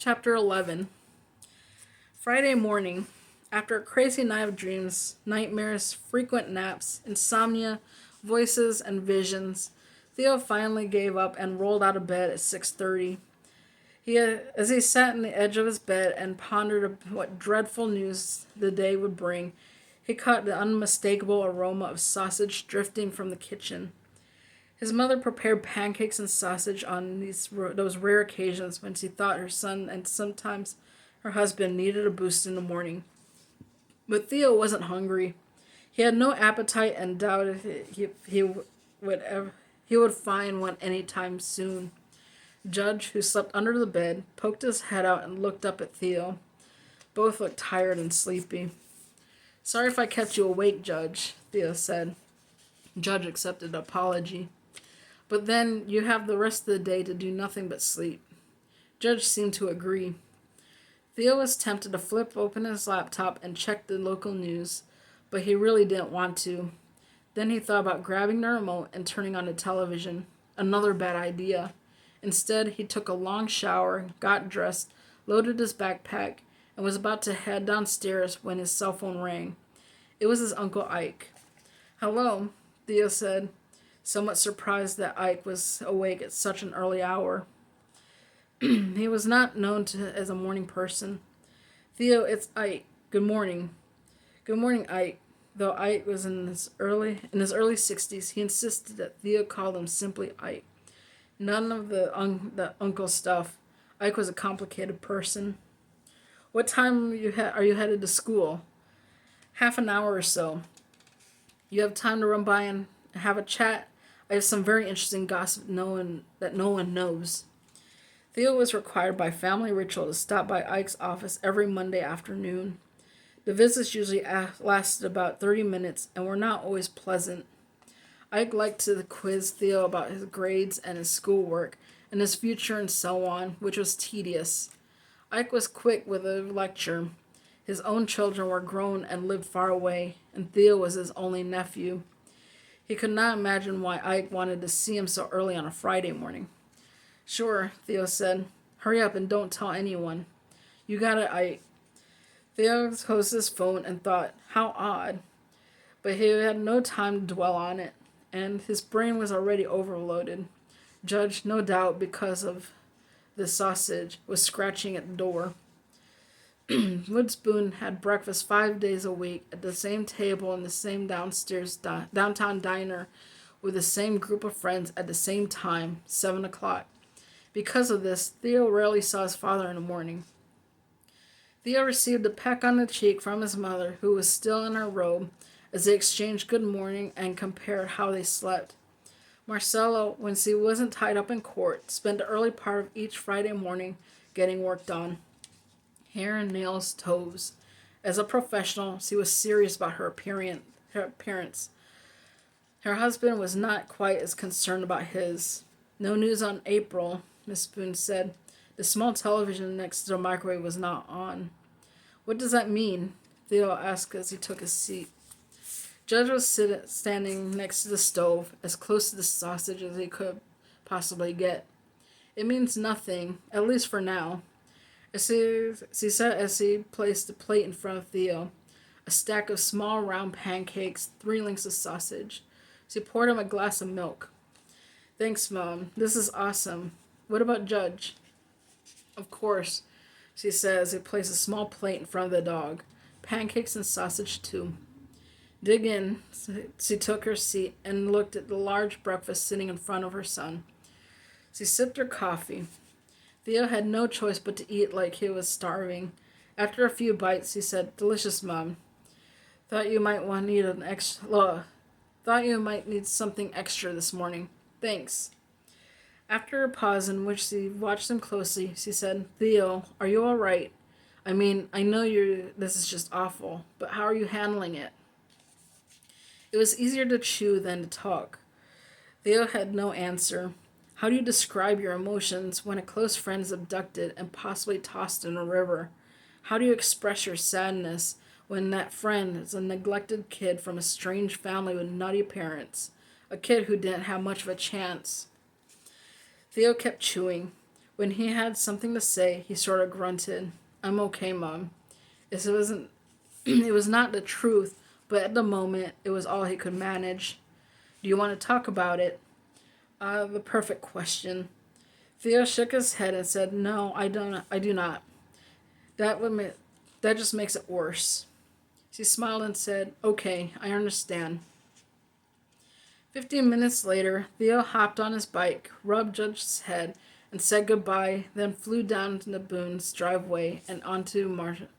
Chapter 11. Friday morning. After a crazy night of dreams, nightmares, frequent naps, insomnia, voices, and visions, Theo finally gave up and rolled out of bed at 6:30. As he sat on the edge of his bed and pondered what dreadful news the day would bring, he caught the unmistakable aroma of sausage drifting from the kitchen. His mother prepared pancakes and sausage on those rare occasions when she thought her son and sometimes her husband needed a boost in the morning. But Theo wasn't hungry. He had no appetite and doubted he would find one any time soon. Judge, who slept under the bed, poked his head out and looked up at Theo. Both looked tired and sleepy. "Sorry if I kept you awake, Judge," Theo said. Judge accepted the apology. "But then you have the rest of the day to do nothing but sleep." Judge seemed to agree. Theo was tempted to flip open his laptop and check the local news, but he really didn't want to. Then he thought about grabbing the remote and turning on the television. Another bad idea. Instead, he took a long shower, got dressed, loaded his backpack, and was about to head downstairs when his cell phone rang. It was his Uncle Ike. "Hello," Theo said, somewhat surprised that Ike was awake at such an early hour. He was not known as a morning person. "Theo, it's Ike. Good morning." "Good morning, Ike." Though Ike was in his early 60s, he insisted that Theo call him simply Ike. None of the uncle stuff. Ike was a complicated person. "What time are you headed to school?" "Half an hour or so." "You have time to run by and have a chat? I have some very interesting gossip that no one knows." Theo was required by family ritual to stop by Ike's office every Monday afternoon. The visits usually lasted about 30 minutes and were not always pleasant. Ike liked to quiz Theo about his grades and his schoolwork and his future and so on, which was tedious. Ike was quick with a lecture. His own children were grown and lived far away, and Theo was his only nephew. He could not imagine why Ike wanted to see him so early on a Friday morning. "Sure," Theo said. "Hurry up and don't tell anyone." "You got it, Ike." Theo closed his phone and thought, how odd. But he had no time to dwell on it, and his brain was already overloaded. Judge, no doubt because of the sausage, was scratching at the door. Woods Boone had breakfast 5 days a week at the same table in the same downtown diner with the same group of friends at the same time, 7 o'clock. Because of this, Theo rarely saw his father in the morning. Theo received a peck on the cheek from his mother, who was still in her robe, as they exchanged good morning and compared how they slept. Marcelo, when she wasn't tied up in court, spent the early part of each Friday morning getting work done. Hair and nails, toes. As a professional, she was serious about her appearance. Her husband was not quite as concerned about his. "No news on April," Miss Boone said. The small television next to the microwave was not on. "What does that mean?" Theo asked as he took his seat. Judge was standing next to the stove, as close to the sausage as he could possibly get. "It means nothing, at least for now," she said as he placed a plate in front of Theo. A stack of small round pancakes, 3 links of sausage. She poured him a glass of milk. "Thanks, Mom. This is awesome. What about Judge?" "Of course," she said as he placed a small plate in front of the dog. "Pancakes and sausage, too." "Dig in." She took her seat and looked at the large breakfast sitting in front of her son. She sipped her coffee. Theo had no choice but to eat like he was starving. After a few bites, he said, "Delicious, Mom. Thought you might need something extra this morning. Thanks." After a pause in which she watched him closely, she said, "Theo, are you all right? I mean, I know this is just awful, but how are you handling it?" It was easier to chew than to talk. Theo had no answer. How do you describe your emotions when a close friend is abducted and possibly tossed in a river? How do you express your sadness when that friend is a neglected kid from a strange family with nutty parents? A kid who didn't have much of a chance. Theo kept chewing. When he had something to say, he sort of grunted. I'm okay, Mom. It wasn't it was not the truth, but at the moment it was all he could manage. Do you want to talk about it? The perfect question. Theo shook his head and said, No, I do not. That would ma- that just makes it worse. She smiled and said, Okay, I understand. 15 minutes later, Theo hopped on his bike, rubbed Judge's head, and said goodbye, then flew down to the Boone's driveway and onto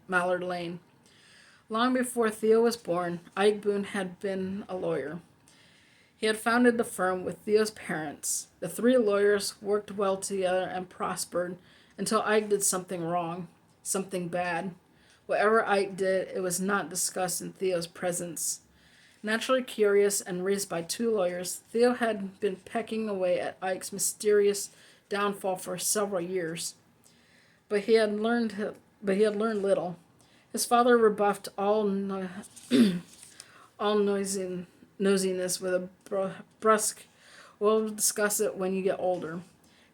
Mallard Lane. Long before Theo was born, Ike Boone had been a lawyer. He had founded the firm with Theo's parents. The three lawyers worked well together and prospered until Ike did something wrong, something bad. Whatever Ike did, it was not discussed in Theo's presence. Naturally curious and raised by two lawyers, Theo had been pecking away at Ike's mysterious downfall for several years. But he had learned little. His father rebuffed all nosiness with a brusque, "We'll discuss it when you get older."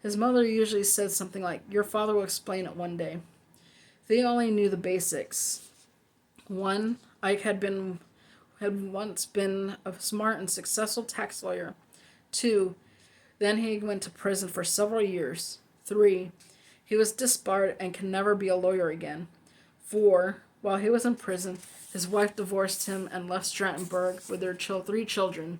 His mother usually said something like, "Your father will explain it one day." They only knew the basics. One, Ike had once been a smart and successful tax lawyer. Two, then he went to prison for several years. Three, he was disbarred and can never be a lawyer again. Four, while he was in prison, his wife divorced him and left Strattonburg with their three children.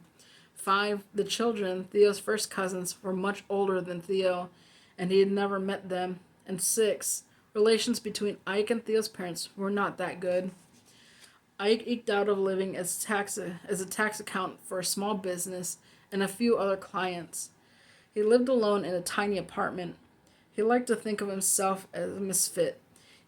Five, the children, Theo's first cousins, were much older than Theo, and he had never met them. And six, relations between Ike and Theo's parents were not that good. Ike eked out a living as a tax accountant for a small business and a few other clients. He lived alone in a tiny apartment. He liked to think of himself as a misfit,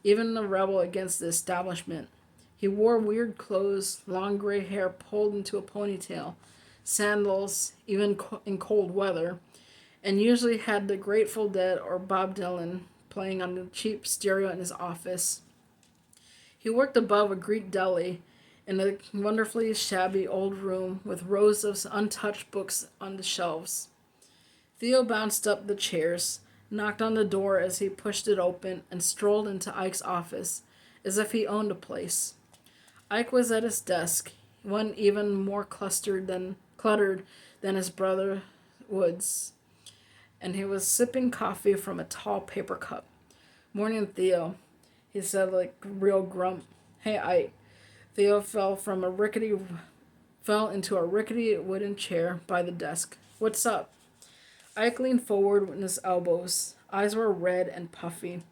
even a rebel against the establishment. He wore weird clothes, long gray hair pulled into a ponytail, sandals, even in cold weather, and usually had the Grateful Dead or Bob Dylan playing on the cheap stereo in his office. He worked above a Greek deli in a wonderfully shabby old room with rows of untouched books on the shelves. Theo bounced up the chairs, knocked on the door as he pushed it open, and strolled into Ike's office, as if he owned a place. Ike was at his desk, one even more cluttered than his brother Wood's, and he was sipping coffee from a tall paper cup. "Morning, Theo," he said like a real grump. "Hey, Ike." Theo fell into a rickety wooden chair by the desk. "What's up?" Ike leaned forward with his elbows. Eyes were red and puffy.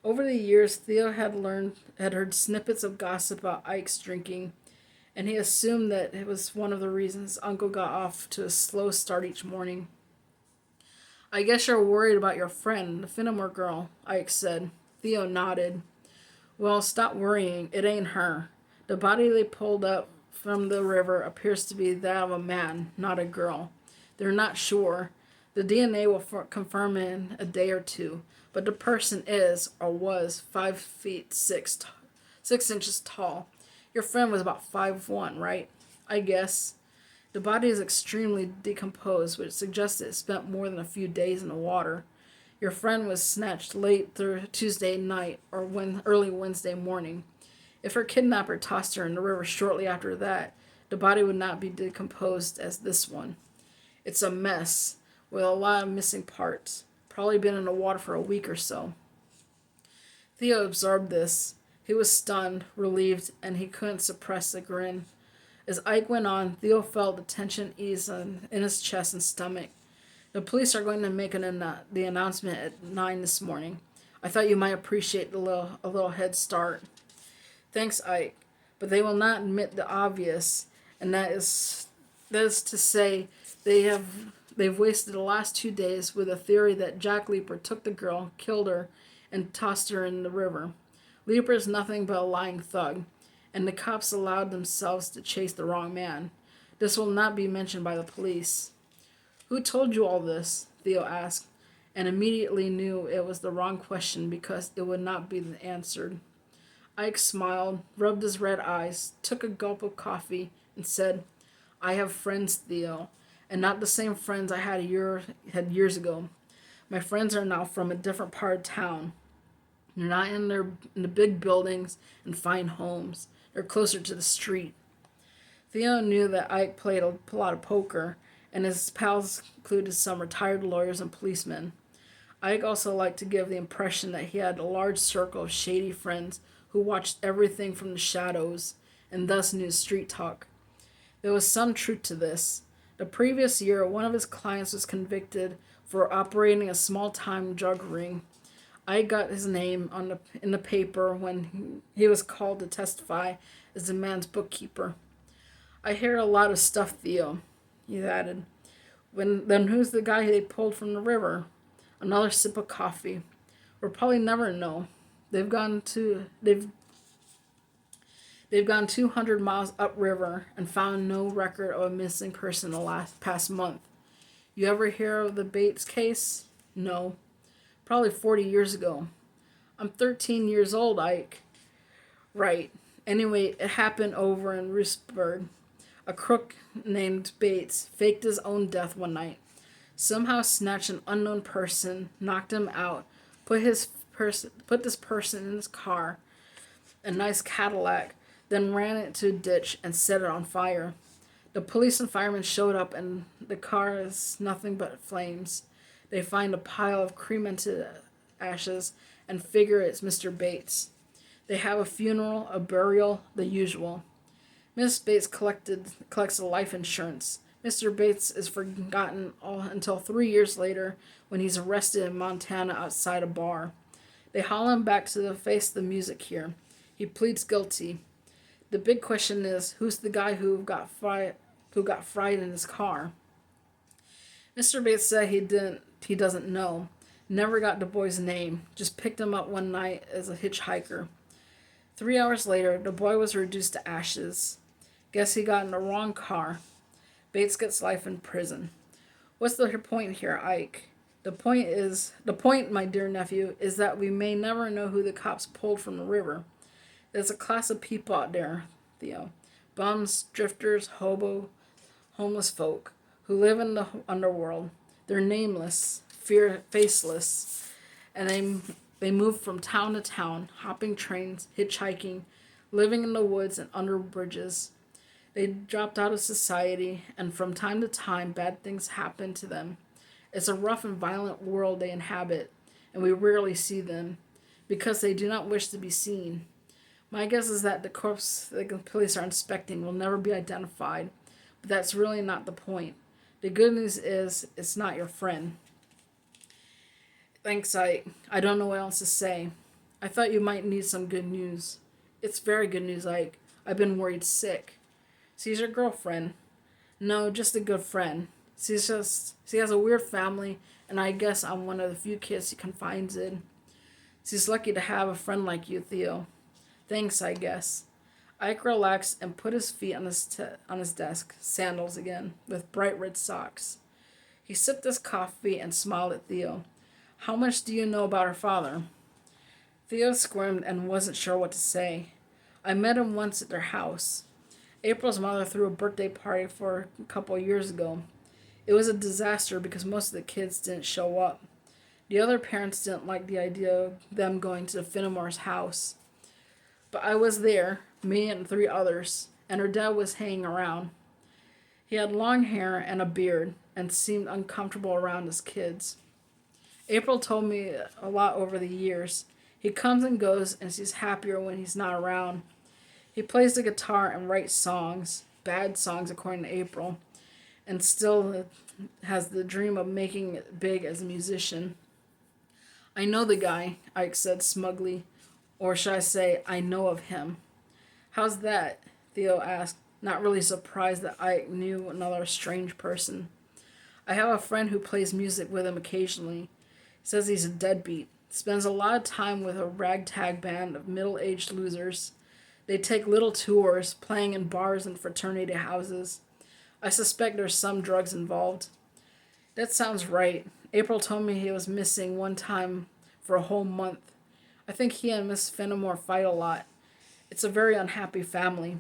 Over the years, Theo had heard snippets of gossip about Ike's drinking, and he assumed that it was one of the reasons Uncle got off to a slow start each morning. "I guess you're worried about your friend, the Finnemore girl," Ike said. Theo nodded. "Well, stop worrying. It ain't her. The body they pulled up from the river appears to be that of a man, not a girl. They're not sure. The DNA will confirm it in a day or two, but the person is, or was, 5 feet 6 inches tall. Your friend was about 5'1", right? I guess. The body is extremely decomposed, which suggests it spent more than a few days in the water. Your friend was snatched late Tuesday night or early Wednesday morning. If her kidnapper tossed her in the river shortly after that, the body would not be decomposed as this one. It's a mess, with a lot of missing parts. Probably been in the water for a week or so." Theo absorbed this. He was stunned, relieved, and he couldn't suppress a grin. As Ike went on, Theo felt the tension ease in his chest and stomach. "The police are going to make the announcement at 9 this morning. I thought you might appreciate a little head start." "Thanks, Ike. But they will not admit the obvious, and that is to say, they've wasted the last 2 days with a theory that Jack Leeper took the girl, killed her, and tossed her in the river. Leeper is nothing but a lying thug, and the cops allowed themselves to chase the wrong man. This will not be mentioned by the police." "Who told you all this?" Theo asked, and immediately knew it was the wrong question because it would not be answered. Ike smiled, rubbed his red eyes, took a gulp of coffee, and said, "I have friends, Theo, and not the same friends I had years ago. My friends are now from a different part of town. They're not in the big buildings and fine homes. They're closer to the street. Theo knew that Ike played a lot of poker, and his pals included some retired lawyers and policemen. Ike also liked to give the impression that he had a large circle of shady friends who watched everything from the shadows and thus knew street talk. There was some truth to this. The previous year, one of his clients was convicted for operating a small time drug ring. I got his name in the paper when he was called to testify as the man's bookkeeper. I hear a lot of stuff, Theo, he added. Then who's the guy they pulled from the river? Another sip of coffee. We'll probably never know. They've gone to they've gone 200 miles upriver and found no record of a missing person in the past month. You ever hear of the Bates case? No. Probably 40 years ago. I'm 13 years old, Ike. Right. Anyway, it happened over in Roosburg. A crook named Bates faked his own death one night. Somehow snatched an unknown person, knocked him out, put this person in his car, a nice Cadillac, then ran it to a ditch and set it on fire. The police and firemen showed up and the car is nothing but flames. They find a pile of cremated ashes and figure it's Mr. Bates. They have a funeral, a burial, the usual. Miss Bates collects a life insurance. Mr. Bates is forgotten until 3 years later when he's arrested in Montana outside a bar. They haul him back to face the music here. He pleads guilty. The big question is, who's the guy who got fried in his car? Mr. Bates said he doesn't know. Never got the boy's name. Just picked him up one night as a hitchhiker. 3 hours later, the boy was reduced to ashes. Guess he got in the wrong car. Bates gets life in prison. What's the point here, Ike? The point, my dear nephew, is that we may never know who the cops pulled from the river. There's a class of people out there, Theo. Bums, drifters, homeless folk who live in the underworld. They're nameless, faceless, and they move from town to town, hopping trains, hitchhiking, living in the woods and under bridges. They dropped out of society, and from time to time, bad things happen to them. It's a rough and violent world they inhabit, and we rarely see them, because they do not wish to be seen. My guess is that the corpse the police are inspecting will never be identified, but that's really not the point. The good news is, it's not your friend. Thanks, Ike. I don't know what else to say. I thought you might need some good news. It's very good news, Ike. I've been worried sick. She's your girlfriend. No, just a good friend. She has a weird family, and I guess I'm one of the few kids she confides in. She's lucky to have a friend like you, Theo. Thanks, I guess. Ike relaxed and put his feet on his desk, sandals again, with bright red socks. He sipped his coffee and smiled at Theo. How much do you know about her father? Theo squirmed and wasn't sure what to say. I met him once at their house. April's mother threw a birthday party for a couple years ago. It was a disaster because most of the kids didn't show up. The other parents didn't like the idea of them going to the Finnemore's house. But I was there, me and 3 others, and her dad was hanging around. He had long hair and a beard and seemed uncomfortable around his kids. April told me a lot over the years. He comes and goes and she's happier when he's not around. He plays the guitar and writes songs, bad songs according to April, and still has the dream of making it big as a musician. I know the guy, Ike said smugly, or should I say, I know of him. How's that? Theo asked, not really surprised that Ike knew another strange person. I have a friend who plays music with him occasionally. Says he's a deadbeat. Spends a lot of time with a ragtag band of middle-aged losers. They take little tours, playing in bars and fraternity houses. I suspect there's some drugs involved. That sounds right. April told me he was missing one time for a whole month. I think he and Miss Fenimore fight a lot. It's a very unhappy family.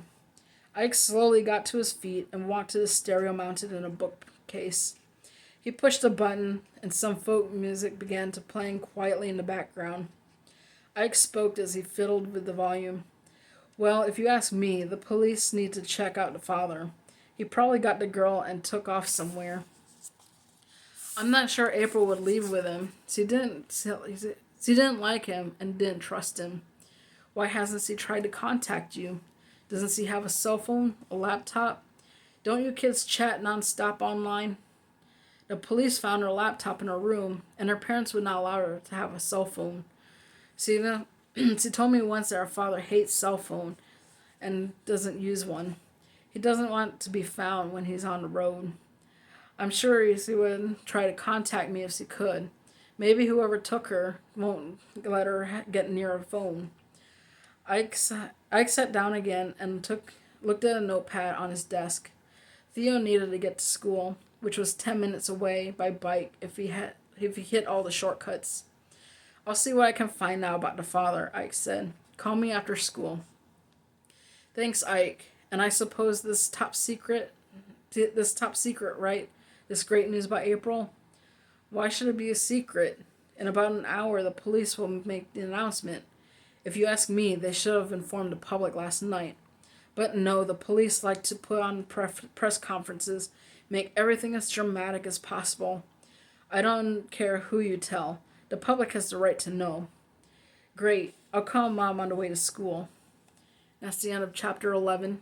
Ike slowly got to his feet and walked to the stereo mounted in a bookcase. He pushed a button, and some folk music began to playing quietly in the background. Ike spoke as he fiddled with the volume. Well, if you ask me, the police need to check out the father. He probably got the girl and took off somewhere. I'm not sure April would leave with him. She didn't like him and didn't trust him. Why hasn't she tried to contact you? Doesn't she have a cell phone, a laptop? Don't you kids chat nonstop online? The police found her laptop in her room, and her parents would not allow her to have a cell phone. She, she told me once that her father hates cell phone and doesn't use one. He doesn't want to be found when he's on the road. I'm sure he would try to contact me if she could. Maybe whoever took her won't let her get near a phone. Ike sat down again and looked at a notepad on his desk. Theo needed to get to school, which was 10 minutes away by bike if he hit all the shortcuts. I'll see what I can find out about the father, Ike said. Call me after school. Thanks, Ike. And I suppose this top secret, right? This great news about April? Why should it be a secret? In about an hour, the police will make the announcement. If you ask me, they should have informed the public last night. But no, the police like to put on press conferences, make everything as dramatic as possible. I don't care who you tell. The public has the right to know. Great. I'll call Mom on the way to school. That's the end of chapter 11.